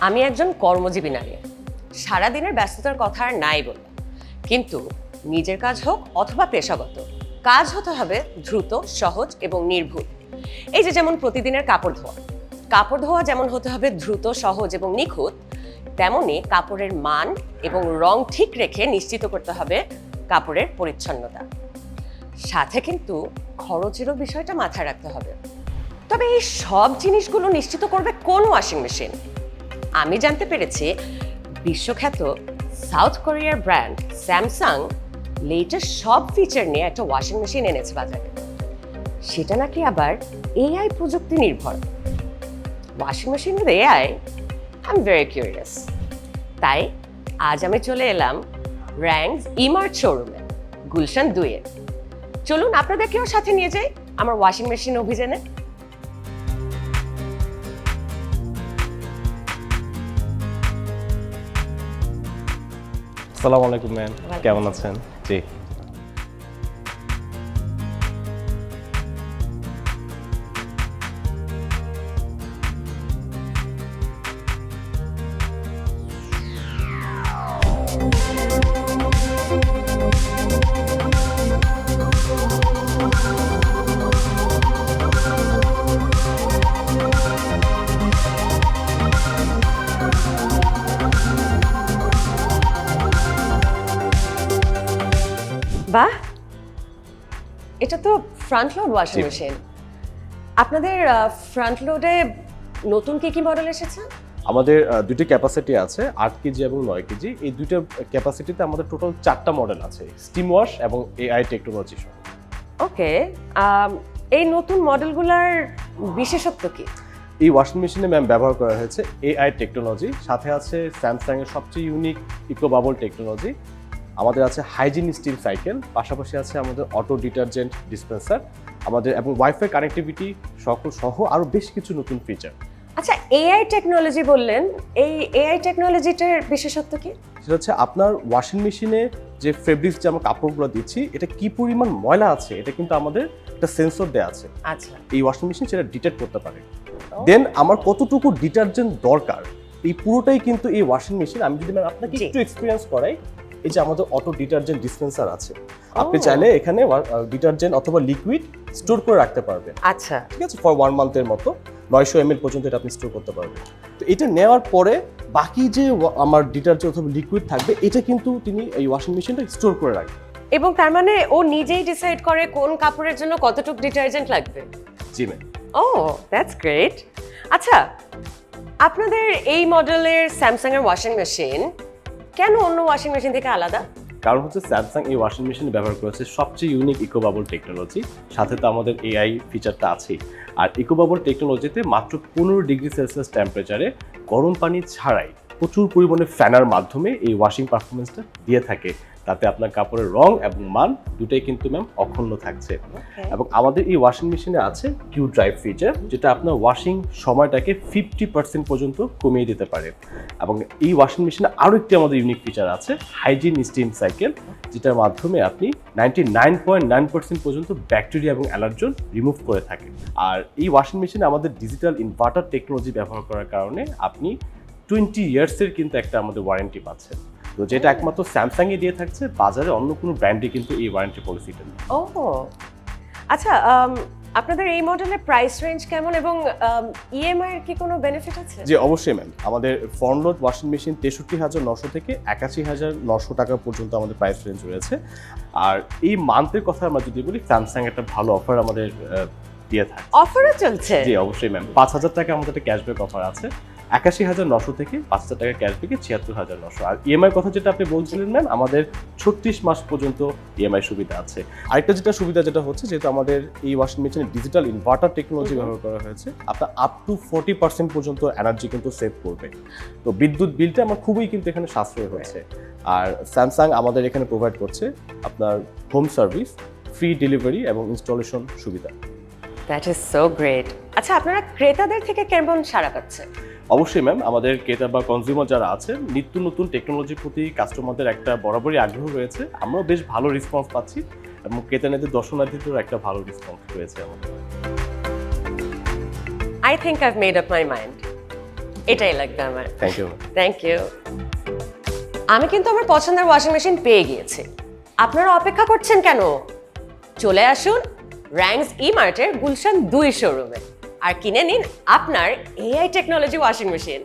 আমি একজন কর্মজীবী নারী, সারাদিনের ব্যস্ততার কথা আর নাই বললাম, কিন্তু নিজের কাজ হোক অথবা পেশাগত কাজ হতে হবে দ্রুত, সহজ এবং নির্ভুল। এই যে যেমন প্রতিদিনের কাপড় ধোয়া যেমন হতে হবে দ্রুত, সহজ এবং নিখুঁত, তেমনি কাপড়ের মান এবং রং ঠিক রেখে নিশ্চিত করতে হবে কাপড়ের পরিচ্ছন্নতা। সাথে কিন্তু খরচেরও বিষয়টা মাথায় রাখতে হবে। তবে এই সব জিনিসগুলো নিশ্চিত করবে কোন ওয়াশিং মেশিন? আমি জানতে পেরেছি বিশ্বখ্যাত সাউথ কোরিয়ার ব্র্যান্ড স্যামসাং লেটেস্ট সব ফিচার নিয়ে একটা ওয়াশিং মেশিন এনেছে বাজারে। সেটা নাকি আবার এআই প্রযুক্তি নির্ভর। Washing machine with AI, I am very curious. তাই আজ আমি চলে এলাম র্যাংস ইমার্ট শোরুমে, গুলশান 2-এ। চলুন আপনাদেরকেও সাথে নিয়ে যাই আমার ওয়াশিং মেশিন অভিযানে। আসসালামু আলাইকুম ম্যাম, কেমন আছেন? জি, বাহ, এটা তো ফ্রন্ট লোড ওয়াশিং মেশিন। আপনাদের ফ্রন্ট লোডে নতুন কি মডেল এসেছে? আমাদের দুটি ক্যাপাসিটি আছে, 8 কেজি এবং 9 কেজি। এই দুইটা ক্যাপাসিটিতে আমাদের টোটাল 4টা মডেল আছে, স্টিম ওয়াশ এবং এআই টেকনোলজি সহ। ওকে, এই নতুন মডেলগুলোর বিশেষত্ব কি? এই ওয়াশিং মেশিনে ম্যাম ব্যবহার করা হয়েছে এআই টেকনোলজি, সাথে আছে স্যামসাং এর সবচেয়ে ইউনিক ইকো বাবল টেকনোলজি, আমাদের আছে হাইজিন স্টিল সাইকেল, পাশাপাশি আছে আমাদের অটো ডিটারজেন্ট ডিসপেন্সার আমাদের, এবং ওয়াইফাই কানেক্টিভিটি সহ আরও বেশ কিছু নতুন ফিচার। আচ্ছা, এআই টেকনোলজি বললেন, এই এআই টেকনোলজিটার বিশেষত্ব কি? সেটা হচ্ছে আপনার ওয়াশিং মেশিনে যে ফেব্রিক্স, যে আমরা কাপড়গুলো দিচ্ছি, এটা কি পরিমাণ ময়লা আছে এটা কিন্তু আমাদের একটা সেন্সর দেওয়া আছে। আচ্ছা, এই ওয়াশিং মেশিন সেটা ডিটেক্ট করতে পারে। দেন আমার কতটুকু ডিটারজেন্ট দরকার, এই পুরোটাই কিন্তু এই ওয়াশিং মেশিন, আমি যদি আপনাকে একটু এক্সপিরিয়েন্স করাই, এই যে আমাদের অটো ডিটারজেন্ট ডিসপেন্সার আছে, আপনি চাইলে এখানে ডিটারজেন্ট অথবা লিকুইড স্টোর করে রাখতে পারবেন। আচ্ছা, ঠিক আছে, ফর 1 মান্থের মতো 900 ml পর্যন্ত এটা আপনি স্টোর করতে পারবেন। তো এটা নেওয়ার পরে বাকি যে আমার ডিটারজেন্ট অথবা লিকুইড থাকবে, এটা কিন্তু তিনি এই ওয়াশিং মেশিনটা স্টোর করে রাখবেন। এবং তার মানে ও নিজেই ডিসাইড করে কোন কাপড়ের জন্য কতটুকু ডিটারজেন্ট লাগবে? জি ম্যাম। Oh, that's great. আচ্ছা, আপনাদের এই মডেলের স্যামসাং এর ওয়াশিং মেশিন কেন অন্য ওয়াশিং মেশিন থেকে আলাদা? কারণ হচ্ছে স্যামসাং এই ওয়াশিং মেশিন ব্যবহার করেছে সবচেয়ে ইউনিক ইকো বাবল টেকনোলজি, সাথে তো আমাদের এআই ফিচারটা আছেই। আর ইকো বাবল টেকনোলজিতে মাত্র 15 ডিগ্রি সেলসিয়াস টেম্পারেচারে গরম পানি ছাড়াই প্রচুর পরিমাণে ফ্যানের মাধ্যমে এই ওয়াশিং পারফরমেন্সটা দিয়ে থাকে, তাতে আপনার কাপড়ের রং এবং মান দুটাই কিন্তু ম্যাম অক্ষুণ্ণ থাকছে। এবং আমাদের এই ওয়াশিং মেশিনে আছে কিউ ড্রাইভ ফিচার, যেটা আপনার ওয়াশিং সময়টাকে 50% পর্যন্ত কমিয়ে দিতে পারে। এবং এই ওয়াশিং মেশিনে আরও একটি আমাদের ইউনিক ফিচার আছে হাইজিন স্টিম সাইকেল, যেটার মাধ্যমে আপনি 99.9% পর্যন্ত ব্যাকটেরিয়া এবং অ্যালার্জন রিমুভ করে থাকেন। আর এই ওয়াশিং মেশিনে আমাদের ডিজিটাল ইনভার্টার টেকনোলজি ব্যবহার করার কারণে আপনি 20 ইয়ার্সের কিন্তু একটা আমাদের ওয়ারেন্টি পাচ্ছেন, তো যেটা একমাত্র স্যামসাংয়ে দিয়ে থাকছে, বাজারে অন্য কোনো ব্র্যান্ডে কিন্তু এই ওয়ারেন্টি পলিসিটা নেই। ও আচ্ছা, আপনাদের এই মডেলের প্রাইস রেঞ্জ কেমন এবং ইএমআই এর কি কোনো বেনিফিট আছে? জি অবশ্যই ম্যাম, আমাদের ফ্রন্ট লোড ওয়াশিং মেশিন 63,900 থেকে 81,900 টাকা পর্যন্ত আমাদের প্রাইস রেঞ্জ রয়েছে। আর এই মান্থের কথা আমরা যদি বলি, স্যামসাং একটা ভালো অফার আমাদের দিয়ে থাকে। অফারও চলছে? জি অবশ্যই ম্যাম, 5,000 টাকা আমাদের একটা ক্যাশব্যাক অফার আছে, 81,900 থেকে 5,000 টাকা ক্যাশব্যাকে 76,900। আর ইএমআই কথা যেটা আপনি বলছিলেন ম্যাম, আমাদের 36 মাস পর্যন্ত ইএমআই সুবিধা আছে। আরেকটা সুবিধা যেটা হচ্ছে, যেহেতু আমাদের এই ওয়াশিং মেশিনে ডিজিটাল ইনভার্টার টেকনোলজি ব্যবহার করা হয়েছে, আপনার আপ টু 40% পর্যন্ত এনার্জি কিন্তু সেভ করবে। তো বিদ্যুৎ বিলটা আমার খুবই কিন্তু এখানে সাশ্রয় হয়েছে। আর স্যামসাং আমাদের এখানে প্রোভাইড করছে আপনার হোম সার্ভিস, ফ্রি ডেলিভারি এবং ইনস্টলেশন সুবিধা। That is so great. আচ্ছা, আপনারা ক্রেতাদের থেকে কেমন সাড়া পাচ্ছেন? অবশ্যই ম্যাম, আমাদের ক্রেতা বা কনজিউমার যারা আছেন, নিত্য নতুন টেকনোলজির প্রতি কাস্টমারদের একটা বরাবরই আগ্রহ রয়েছে। আমরাও বেশ ভালো রেসপন্স পাচ্ছি এবং ক্রেতাদের দর্শনার্থীদেরও একটা ভালো রেসপন্স রয়েছে আমাদের। I think I've made up my mind. এটাই লাগবে আমার। Thank you. Thank you. আমি কিন্তু আমার পছন্দের ওয়াশিং মেশিন পেয়ে গিয়েছি। আপনারা অপেক্ষা করছেন কেন? চলে আসুন র্যাংস ই-মার্টের গুলশান 2 শোরুমে আর কিনে নিন আপনার এআই টেকনোলজি ওয়াশিং মেশিন।